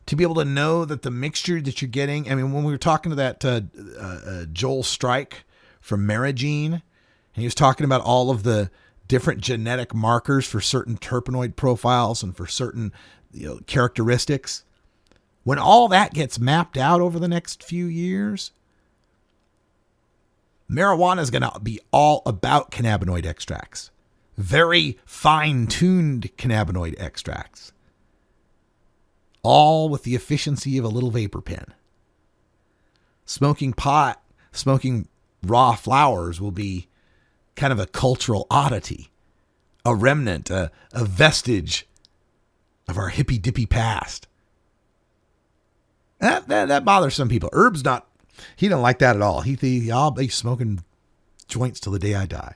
to be able to know that the mixture that you're getting. I mean, when we were talking to that Joel Strike from Marigene, and he was talking about all of the different genetic markers for certain terpenoid profiles and for certain, you know, characteristics. When all that gets mapped out over the next few years, marijuana is going to be all about cannabinoid extracts. Very fine-tuned cannabinoid extracts. All with the efficiency of a little vapor pen. Smoking pot, smoking raw flowers will be kind of a cultural oddity. A remnant, a vestige of our hippy-dippy past. That bothers some people. Herb's not, he don't like that at all. I'll be smoking joints till the day I die.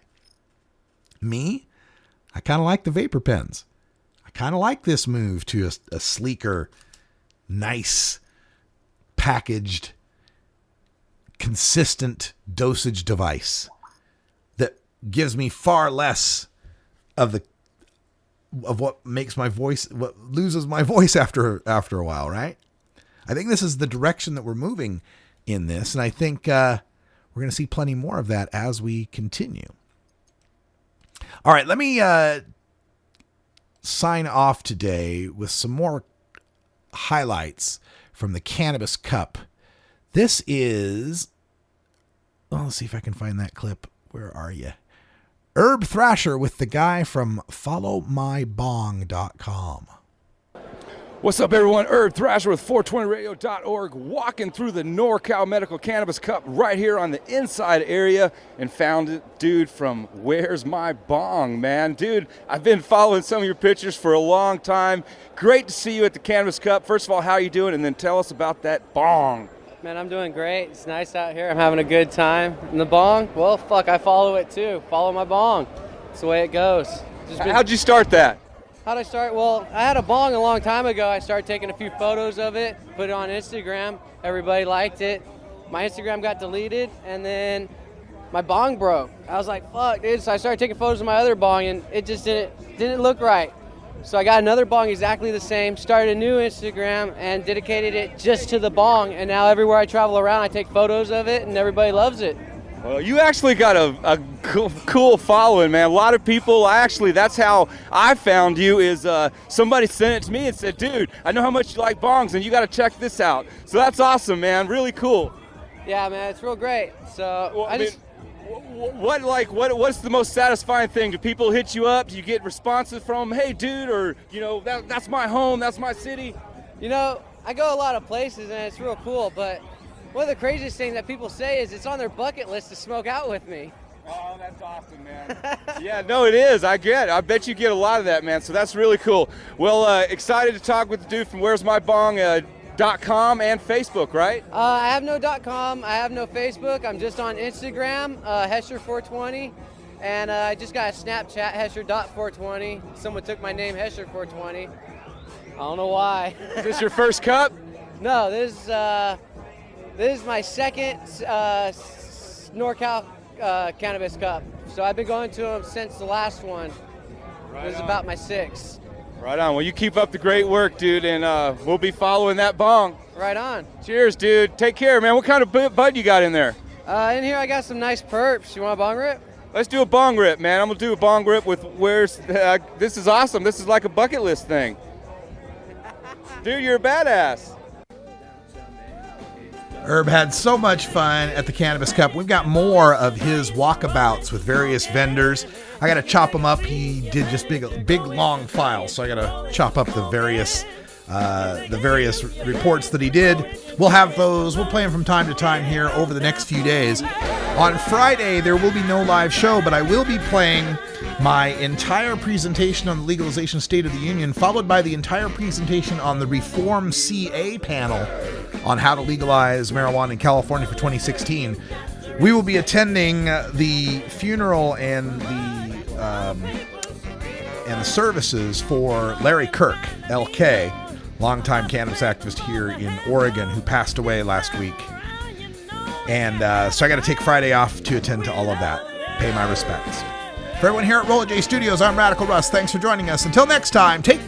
Me, I kind of like the vapor pens. I kind of like this move to a sleeker, nice, packaged, consistent dosage device that gives me far less of what makes my voice, what loses my voice after a while, right? I think this is the direction that we're moving in this, and I think we're going to see plenty more of that as we continue. All right, let me sign off today with some more highlights from the Cannabis Cup. This is, well, let's see if I can find that clip. Where are you? Herb Thrasher with the guy from followmybong.com. What's up, everyone? Herb Thrasher with 420radio.org, walking through the NorCal Medical Cannabis Cup right here on the inside area, and found a dude from Where's My Bong, man. Dude, I've been following some of your pictures for a long time. Great to see you at the Cannabis Cup. First of all, how are you doing? And then tell us about that bong. Man, I'm doing great. It's nice out here. I'm having a good time. And the bong, well, fuck, I follow it too. Follow my bong. That's the way it goes. How'd you start that? How'd I start? Well, I had a bong a long time ago. I started taking a few photos of it, put it on Instagram. Everybody liked it. My Instagram got deleted, and then my bong broke. I was like, fuck, dude. So I started taking photos of my other bong, and it just didn't look right. So I got another bong exactly the same, started a new Instagram, and dedicated it just to the bong. And now everywhere I travel around, I take photos of it, and everybody loves it. Well, you actually got a cool following, man. A lot of people, that's how I found you, is somebody sent it to me and said, dude, I know how much you like bongs, and you got to check this out. So that's awesome, man. Really cool. Yeah, man, it's real great. So well, what's the most satisfying thing? Do people hit you up? Do you get responses from them? Hey, dude, or, you know, that's my home, that's my city? You know, I go a lot of places, and it's real cool, but one of the craziest things that people say is it's on their bucket list to smoke out with me. Oh, that's awesome, man. Yeah, no, it is. I bet you get a lot of that, man. So that's really cool. Well, excited to talk with the dude from Where's My Bong. .com and Facebook, right? I have no .com. I have no Facebook. I'm just on Instagram, Hesher420. And I just got a Snapchat, Hesher.420. Someone took my name, Hesher420. I don't know why. Is this your first cup? No, this is my second NorCal Cannabis Cup. So I've been going to them since the last one. Right This is on. about my sixth. Right on. Well, you keep up the great work, dude, and we'll be following that bong. Right on. Cheers, dude. Take care, man. What kind of bud you got in there? In here I got some nice perps. You want a bong rip? Let's do a bong rip, man. I'm gonna do a bong rip with this is awesome. This is like a bucket list thing. Dude, you're a badass. Herb had so much fun at the Cannabis Cup. We've got more of his walkabouts with various vendors. I got to chop them up. He did just big long files, so I got to chop up the various reports that he did. We'll have those. We'll play them from time to time here over the next few days. On Friday, there will be no live show, but I will be playing my entire presentation on the legalization State of the Union, followed by the entire presentation on the Reform CA panel on how to legalize marijuana in California for 2016. We will be attending the funeral and the services for Larry Kirk, LK, longtime cannabis activist here in Oregon, who passed away last week. And so I got to take Friday off to attend to all of that. Pay my respects. For everyone here at Roller J Studios, I'm Radical Russ. Thanks for joining us. Until next time, take care.